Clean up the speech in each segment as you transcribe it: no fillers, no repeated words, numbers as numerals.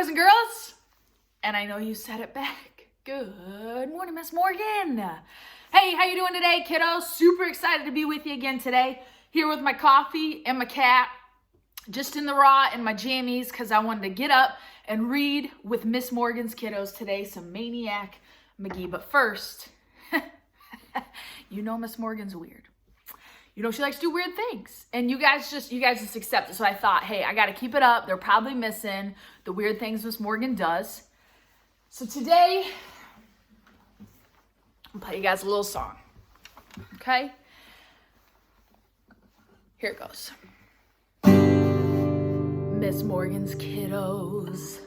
boys and girls. And I know you said it back. Good morning, Miss Morgan. Hey, how you doing today, kiddos? Super excited to be with you again today. Here with my coffee and my cat. Just in the raw and my jammies because I wanted to get up and read with Miss Morgan's kiddos today some Maniac Magee. But first, you know Miss Morgan's weird. You know she likes to do weird things. And you guys just accept it. So I thought, hey, I got to keep it up. They're probably missing the weird things Miss Morgan does. So today, I'll play you guys a little song. Okay? Here it goes. Miss Morgan's kiddos,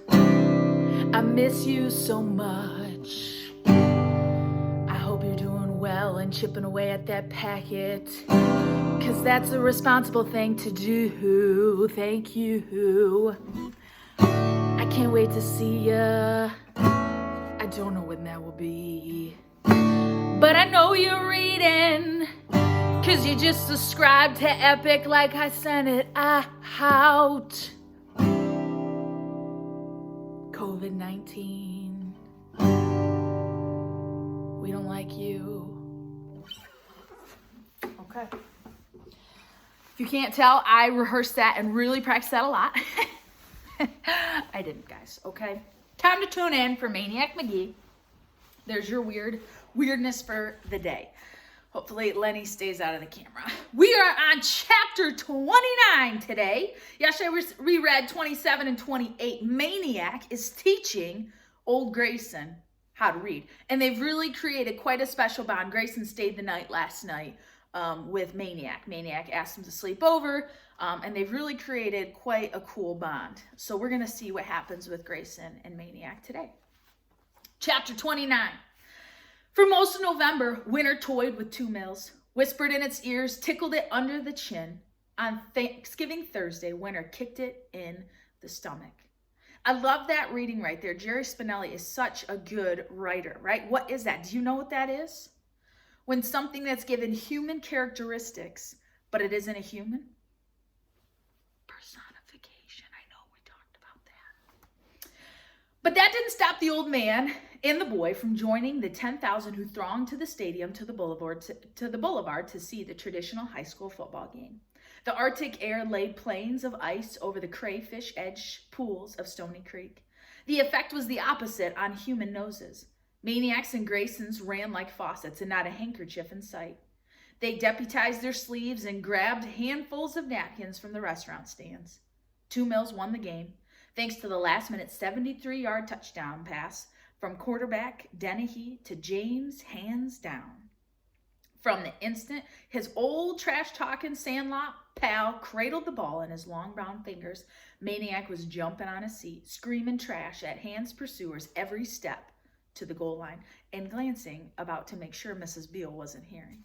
I miss you so much. I hope you're doing well and chipping away at that packet, 'cause that's a responsible thing to do. Thank you. I can't wait to see ya. I don't know when that will be, but I know you're reading, 'cause you just subscribed to Epic like I sent it out. COVID-19. We don't like you. Okay. If you can't tell, I rehearsed that and really practiced that a lot. I didn't, guys, okay? Time to tune in for Maniac Magee. There's your weirdness for the day. Hopefully Lenny stays out of the camera. We are on chapter 29 today. Yesterday we read 27 and 28. Maniac is teaching old Grayson how to read. And they've really created quite a special bond. Grayson stayed the night last night with Maniac. Maniac asked him to sleep over. And they've really created quite a cool bond. So we're going to see what happens with Grayson and Maniac today. Chapter 29. For most of November, Winter toyed with 2 Mills, whispered in its ears, tickled it under the chin. On Thanksgiving Thursday, Winter kicked it in the stomach. I love that reading right there. Jerry Spinelli is such a good writer, right? What is that? Do you know what that is? When something that's given human characteristics, but it isn't a human? Personification. I know we talked about that. But that didn't stop the old man and the boy from joining the 10,000 who thronged to the stadium to the boulevard to see the traditional high school football game. The Arctic air laid plains of ice over the crayfish-edged pools of Stony Creek. The effect was the opposite on human noses. Maniacs and Graysons ran like faucets and not a handkerchief in sight. They deputized their sleeves and grabbed handfuls of napkins from the restaurant stands. 2 Mills won the game, thanks to the last-minute 73-yard touchdown pass from quarterback Dennehy to James, hands down. From the instant his old trash-talking Sandlot pal cradled the ball in his long brown fingers, Maniac was jumping on his seat, screaming trash at Hans' pursuers every step to the goal line and glancing about to make sure Mrs. Beale wasn't hearing.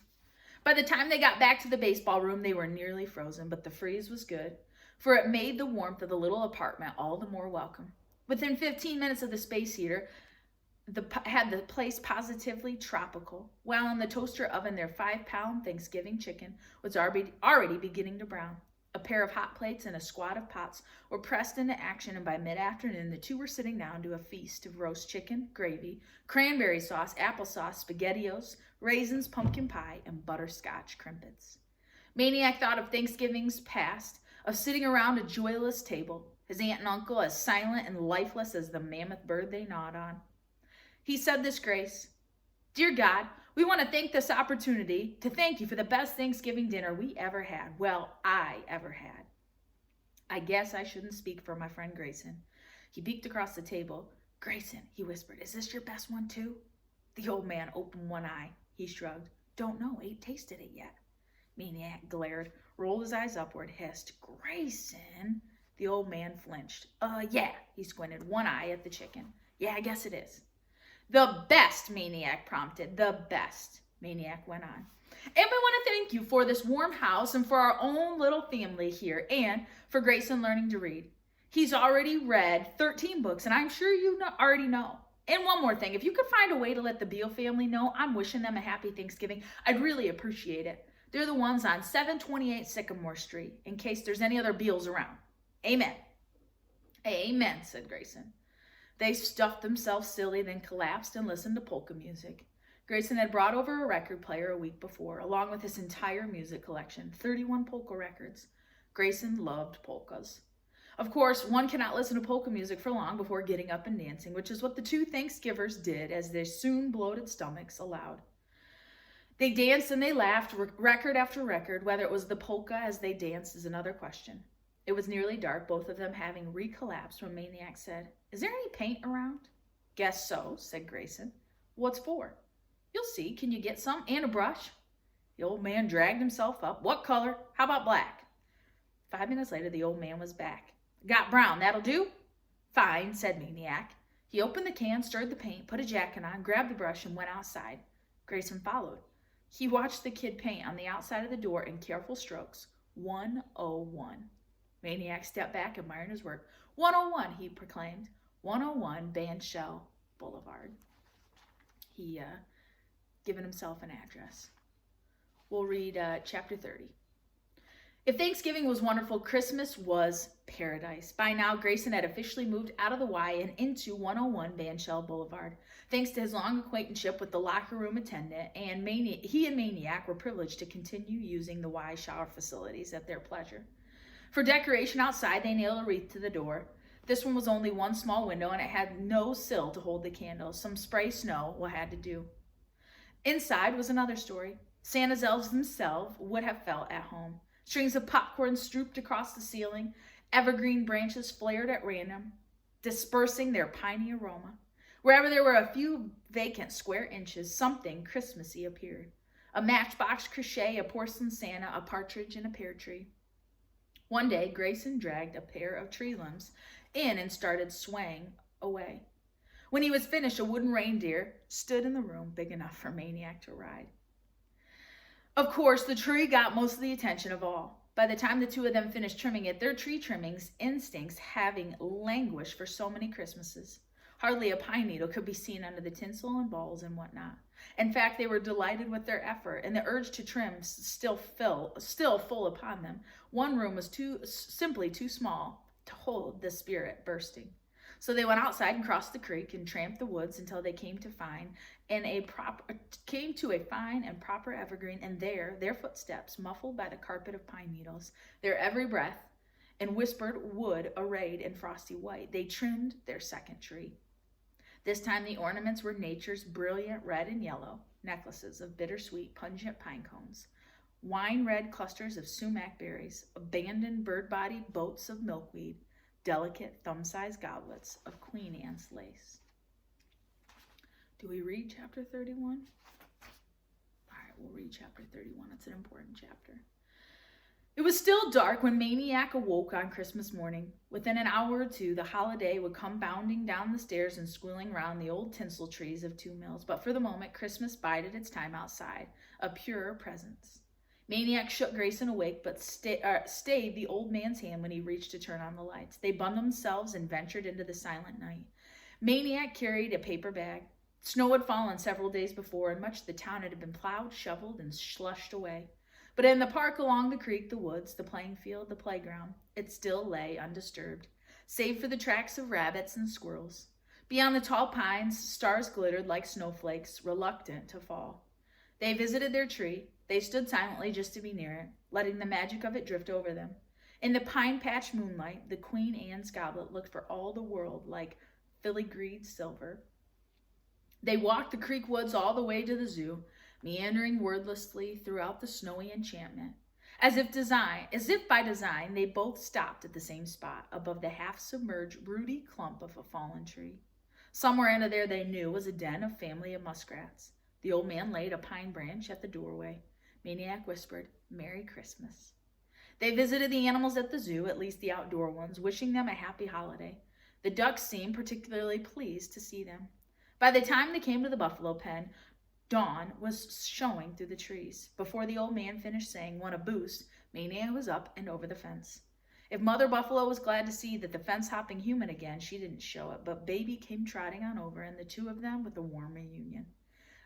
By the time they got back to the baseball room, they were nearly frozen, but the freeze was good, for it made the warmth of the little apartment all the more welcome. Within 15 minutes of the space heater, had the place positively tropical, while in the toaster oven their 5-pound Thanksgiving chicken was already beginning to brown. A pair of hot plates and a squad of pots were pressed into action, and by mid-afternoon the two were sitting down to a feast of roast chicken, gravy, cranberry sauce, applesauce, SpaghettiOs, raisins, pumpkin pie, and butterscotch crimpets. Maniac thought of Thanksgivings past, of sitting around a joyless table, his aunt and uncle as silent and lifeless as the mammoth bird they gnawed on. He said this grace: "Dear God, we want to thank this opportunity to thank you for the best Thanksgiving dinner we ever had. Well, I ever had. I guess I shouldn't speak for my friend Grayson." He peeked across the table. "Grayson," he whispered, "is this your best one too?" The old man opened one eye. He shrugged. "Don't know, ain't tasted it yet." Maniac glared, rolled his eyes upward, hissed, "Grayson." The old man flinched. Yeah," he squinted, one eye at the chicken. "Yeah, I guess it is." "The best," Maniac prompted. "The best," Maniac went on. "And we want to thank you for this warm house and for our own little family here and for Grayson learning to read. He's already read 13 books, and I'm sure you already know. And one more thing, if you could find a way to let the Beale family know I'm wishing them a happy Thanksgiving, I'd really appreciate it. They're the ones on 728 Sycamore Street, in case there's any other Beals around. Amen." "Amen," said Grayson. They stuffed themselves silly, then collapsed and listened to polka music. Grayson had brought over a record player a week before, along with his entire music collection, 31 polka records. Grayson loved polkas. Of course, one cannot listen to polka music for long before getting up and dancing, which is what the two Thanksgivers did as their soon bloated stomachs allowed. They danced and they laughed, record after record. Whether it was the polka as they danced is another question. It was nearly dark, both of them having recollapsed when Maniac said, "Is there any paint around?" "Guess so," said Grayson. "What's for?" "You'll see. Can you get some? And a brush?" The old man dragged himself up. "What color? How about black?" 5 minutes later, the old man was back. "Got brown, that'll do?" "Fine," said Maniac. He opened the can, stirred the paint, put a jacket on, grabbed the brush, and went outside. Grayson followed. He watched the kid paint on the outside of the door in careful strokes. 101. Maniac stepped back, admiring his work. 101, he proclaimed. 101 Bandshell Boulevard. He given himself an address. We'll read chapter 30. If Thanksgiving was wonderful, Christmas was paradise. By now, Grayson had officially moved out of the Y and into 101 Bandshell Boulevard. Thanks to his long acquaintanceship with the locker room attendant, and he and Maniac were privileged to continue using the Y shower facilities at their pleasure. For decoration outside, they nailed a wreath to the door. This one was only one small window, and it had no sill to hold the candles. Some spray snow had to do. Inside was another story. Santa's elves themselves would have felt at home. Strings of popcorn strooped across the ceiling. Evergreen branches flared at random, dispersing their piney aroma. Wherever there were a few vacant square inches, something Christmassy appeared. A matchbox crochet, a porcelain Santa, a partridge, and a pear tree. One day, Grayson dragged a pair of tree limbs in and started swaying away. When he was finished, a wooden reindeer stood in the room, big enough for Maniac to ride. Of course, the tree got most of the attention of all. By the time the two of them finished trimming it, their tree trimmings instincts having languished for so many Christmases. Hardly a pine needle could be seen under the tinsel and balls and whatnot. In fact, they were delighted with their effort, and the urge to trim still full upon them. One room was simply too small to hold the spirit bursting. So they went outside and crossed the creek and tramped the woods until they came to a fine and proper evergreen, and there, their footsteps, muffled by the carpet of pine needles, their every breath, and whispered wood arrayed in frosty white, they trimmed their second tree. This time the ornaments were nature's brilliant red and yellow, necklaces of bittersweet, pungent pine cones, wine-red clusters of sumac berries, abandoned bird-bodied boats of milkweed, delicate thumb-sized goblets of Queen Anne's lace. Do we read chapter 31? All right, we'll read chapter 31. It's an important chapter. It was still dark when Maniac awoke on Christmas morning. Within an hour or two, the holiday would come bounding down the stairs and squealing round the old tinsel trees of Two Mills. But for the moment, Christmas bided its time outside, a purer presence. Maniac shook Grayson awake, but stayed the old man's hand when he reached to turn on the lights. They bundled themselves and ventured into the silent night. Maniac carried a paper bag. Snow had fallen several days before, and much of the town had been plowed, shoveled, and slushed away. But in the park along the creek, the woods, the playing field, the playground, it still lay undisturbed, save for the tracks of rabbits and squirrels. Beyond the tall pines, stars glittered like snowflakes, reluctant to fall. They visited their tree. They stood silently just to be near it, letting the magic of it drift over them. In the pine patch moonlight, the Queen Anne's goblet looked for all the world like filigreed silver. They walked the creek woods all the way to the zoo, meandering wordlessly throughout the snowy enchantment. As if by design, they both stopped at the same spot, above the half-submerged, rooty clump of a fallen tree. Somewhere under there, they knew, was a den of family of muskrats. The old man laid a pine branch at the doorway. Maniac whispered, "Merry Christmas." They visited the animals at the zoo, at least the outdoor ones, wishing them a happy holiday. The ducks seemed particularly pleased to see them. By the time they came to the buffalo pen, dawn was showing through the trees. Before the old man finished saying "want a boost," Maniac was up and over the fence. If Mother Buffalo was glad to see that the fence-hopping human again, she didn't show it, but Baby came trotting on over, and the two of them with a warm reunion.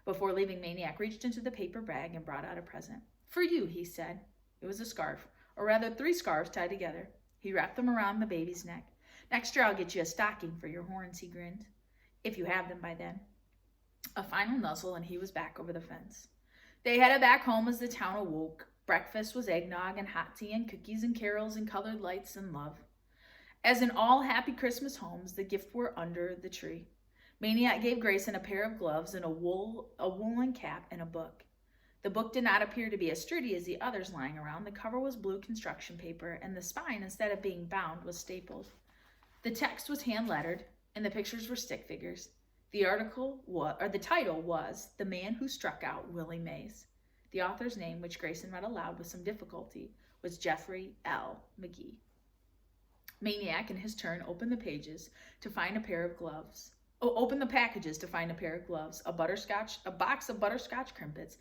Before leaving, Maniac reached into the paper bag and brought out a present. "For you," he said. It was a scarf, or rather 3 scarves tied together. He wrapped them around the baby's neck. Next year I'll get you a stocking for your horns, he grinned. If you have them by then. A final nuzzle and he was back over the fence. They headed back home as the town awoke. Breakfast was eggnog and hot tea and cookies and carols and colored lights and love. As in all happy Christmas homes, the gifts were under the tree. Maniac gave Grayson a pair of gloves and a woolen cap and a book. The book did not appear to be as sturdy as the others lying around. The cover was blue construction paper, and the spine, instead of being bound, was stapled. The text was hand-lettered, and the pictures were stick figures. The title was "The Man Who Struck Out Willie Mays." The author's name, which Grayson read aloud with some difficulty, was Jerry L. Magee. Maniac, in his turn, opened the packages to find a pair of gloves, a box of butterscotch crimpets,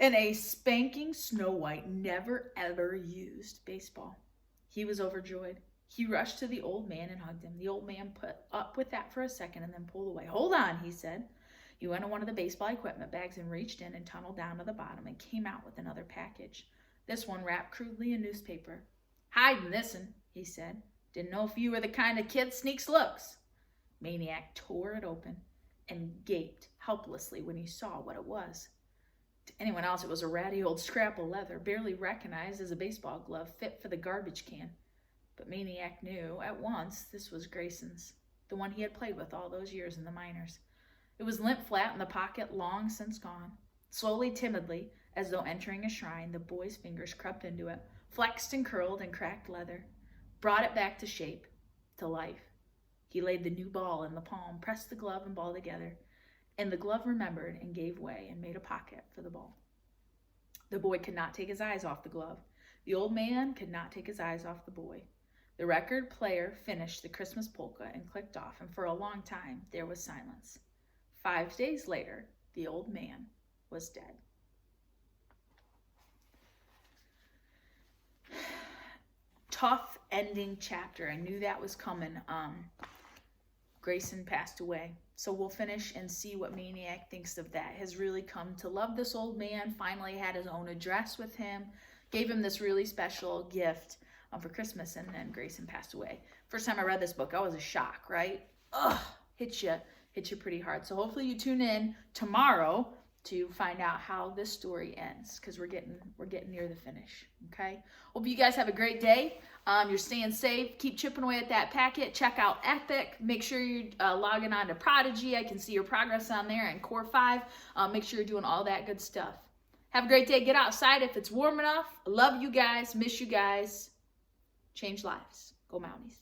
and a spanking Snow White, never ever used baseball. He was overjoyed. He rushed to the old man and hugged him. The old man put up with that for a second and then pulled away. "Hold on," he said. He went to one of the baseball equipment bags and reached in and tunneled down to the bottom and came out with another package. This one wrapped crudely in newspaper. "Hiding this'n," he said. "Didn't know if you were the kind of kid sneaks looks." Maniac tore it open and gaped helplessly when he saw what it was. To anyone else, it was a ratty old scrap of leather, barely recognized as a baseball glove fit for the garbage can. But Maniac knew at once this was Grayson's, the one he had played with all those years in the minors. It was limp flat in the pocket, long since gone. Slowly, timidly, as though entering a shrine, the boy's fingers crept into it, flexed and curled and cracked leather, brought it back to shape, to life. He laid the new ball in the palm, pressed the glove and ball together, and the glove remembered and gave way and made a pocket for the ball. The boy could not take his eyes off the glove. The old man could not take his eyes off the boy. The record player finished the Christmas polka and clicked off, and for a long time there was silence. 5 days later, the old man was dead. Tough ending chapter. I knew that was coming. Grayson passed away. So we'll finish and see what Maniac thinks of that. Has really come to love this old man, finally had his own address with him, gave him this really special gift for Christmas, and then Grayson passed away. First time I read this book, I was a shock, right? Ugh, hit you pretty hard. So hopefully you tune in tomorrow to find out how this story ends, because we're getting near the finish. Okay. Hope you guys have a great day. You're staying safe. Keep chipping away at that packet. Check out Epic. Make sure you're logging on to Prodigy. I can see your progress on there, and Core 5. Make sure you're doing all that good stuff. Have a great day. Get outside if it's warm enough. Love you guys. Miss you guys. Change lives. Go Mounties.